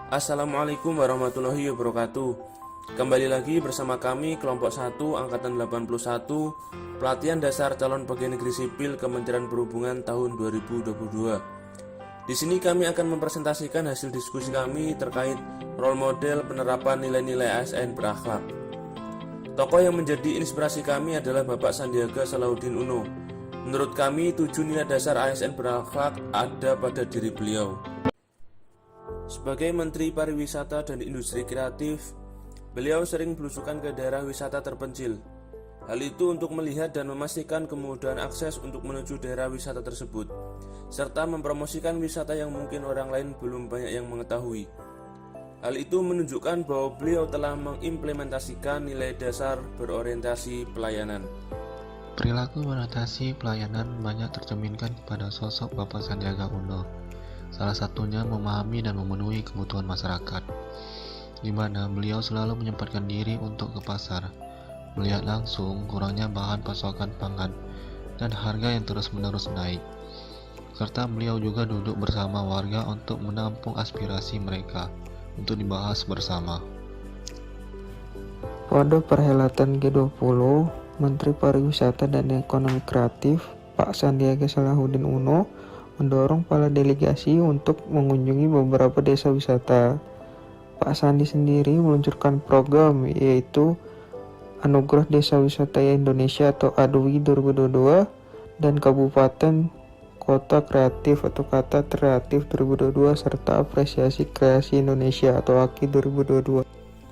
Assalamualaikum warahmatullahi wabarakatuh. Kembali lagi bersama kami kelompok 1 angkatan 81 pelatihan dasar calon pegawai negeri sipil Kementerian Perhubungan tahun 2022. Di sini kami akan mempresentasikan hasil diskusi kami terkait role model penerapan nilai-nilai ASN berakhlak. Tokoh yang menjadi inspirasi kami adalah Bapak Sandiaga Salahuddin Uno. Menurut kami, 7 nilai dasar ASN berakhlak ada pada diri beliau. Sebagai Menteri Pariwisata dan Industri Kreatif, beliau sering belusukan ke daerah wisata terpencil. Hal itu untuk melihat dan memastikan kemudahan akses untuk menuju daerah wisata tersebut, serta mempromosikan wisata yang mungkin orang lain belum banyak yang mengetahui. Hal itu menunjukkan bahwa beliau telah mengimplementasikan nilai dasar berorientasi pelayanan. Perilaku orientasi pelayanan banyak tercerminkan pada sosok Bapak Sandiaga Uno. Salah satunya memahami dan memenuhi kebutuhan masyarakat, di mana beliau selalu menyempatkan diri untuk ke pasar, melihat langsung kurangnya bahan pasokan pangan dan harga yang terus-menerus naik. Serta beliau juga duduk bersama warga untuk menampung aspirasi mereka untuk dibahas bersama. Pada perhelatan G20, Menteri Pariwisata dan Ekonomi Kreatif Pak Sandiaga Salahuddin Uno mendorong para delegasi untuk mengunjungi beberapa desa wisata. Pak Sandi sendiri meluncurkan program yaitu Anugerah Desa Wisata Indonesia atau ADWI 2022 dan Kabupaten Kota Kreatif atau Kata Kreatif 2022 serta Apresiasi Kreasi Indonesia atau AKI 2022.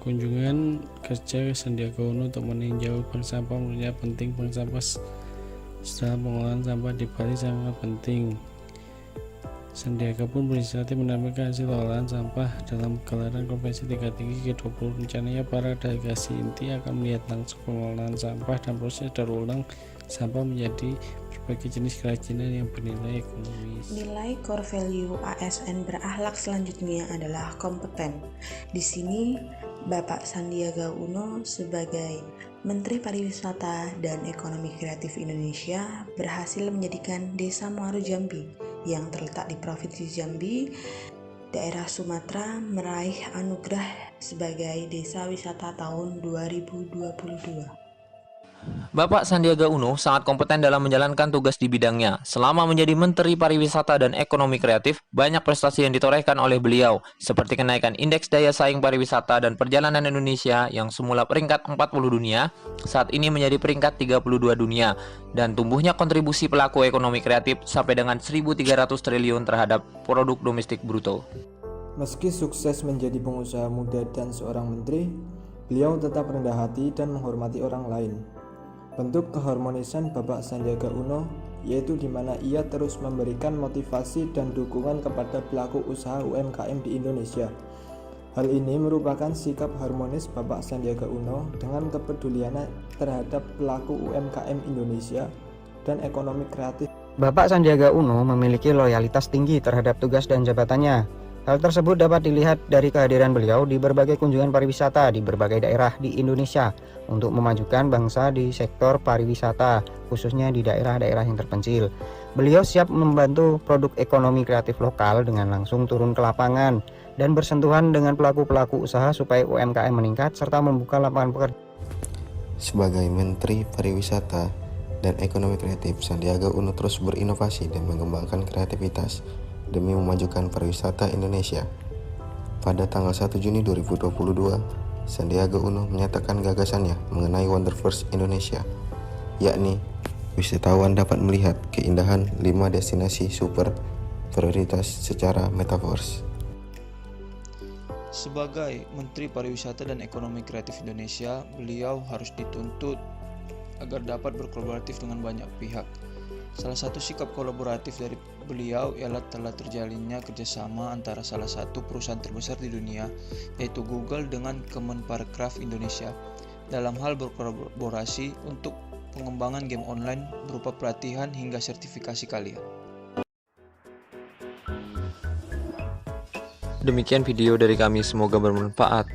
Kunjungan kerja Sandiaga Uno untuk meninjau bank sampah menurutnya penting. Bank sampah setelah pengolahan sampah di Bali sangat penting. Sandiaga pun berinisiatif menampilkan hasil olahan sampah dalam gelaran konferensi tingkat tinggi G20. Rencananya para delegasi inti akan melihat langsung pengolahan sampah dan proses daur ulang sampah menjadi berbagai jenis kerajinan yang bernilai ekonomis. Nilai core value ASN berakhlak selanjutnya adalah kompeten. Di sini Bapak Sandiaga Uno sebagai Menteri Pariwisata dan Ekonomi Kreatif Indonesia berhasil menjadikan Desa Muaro Jambi yang terletak di Provinsi Jambi, daerah Sumatera meraih anugerah sebagai Desa Wisata tahun 2022. Bapak Sandiaga Uno sangat kompeten dalam menjalankan tugas di bidangnya. Selama menjadi Menteri Pariwisata dan Ekonomi Kreatif, banyak prestasi yang ditorehkan oleh beliau, seperti kenaikan Indeks Daya Saing Pariwisata dan Perjalanan Indonesia yang semula peringkat 40 dunia, saat ini menjadi peringkat 32 dunia, dan tumbuhnya kontribusi pelaku ekonomi kreatif sampai dengan 1.300 triliun terhadap produk domestik bruto. Meski sukses menjadi pengusaha muda dan seorang menteri, beliau tetap rendah hati dan menghormati orang lain. Bentuk keharmonisan Bapak Sandiaga Uno yaitu di mana ia terus memberikan motivasi dan dukungan kepada pelaku usaha UMKM di Indonesia. Hal ini merupakan sikap harmonis Bapak Sandiaga Uno dengan kepeduliannya terhadap pelaku UMKM Indonesia dan ekonomi kreatif. Bapak Sandiaga Uno memiliki loyalitas tinggi terhadap tugas dan jabatannya. Hal tersebut dapat dilihat dari kehadiran beliau di berbagai kunjungan pariwisata di berbagai daerah di Indonesia untuk memajukan bangsa di sektor pariwisata, khususnya di daerah-daerah yang terpencil. Beliau siap membantu produk ekonomi kreatif lokal dengan langsung turun ke lapangan dan bersentuhan dengan pelaku-pelaku usaha supaya UMKM meningkat serta membuka lapangan pekerjaan. Sebagai Menteri Pariwisata dan Ekonomi Kreatif, Sandiaga Uno terus berinovasi dan mengembangkan kreativitas demi memajukan pariwisata Indonesia. Pada tanggal 1 Juni 2022, Sandiaga Uno menyatakan gagasannya mengenai Wonderverse Indonesia, yakni wisatawan dapat melihat keindahan 5 destinasi super prioritas secara metaverse. Sebagai Menteri Pariwisata dan Ekonomi Kreatif Indonesia, beliau harus dituntut agar dapat berkolaboratif dengan banyak pihak. Salah satu sikap kolaboratif dari beliau ialah telah terjalinnya kerjasama antara salah satu perusahaan terbesar di dunia, yaitu Google dengan Kemenparekraf Indonesia, dalam hal berkolaborasi untuk pengembangan game online berupa pelatihan hingga sertifikasi kalian. Demikian video dari kami, semoga bermanfaat.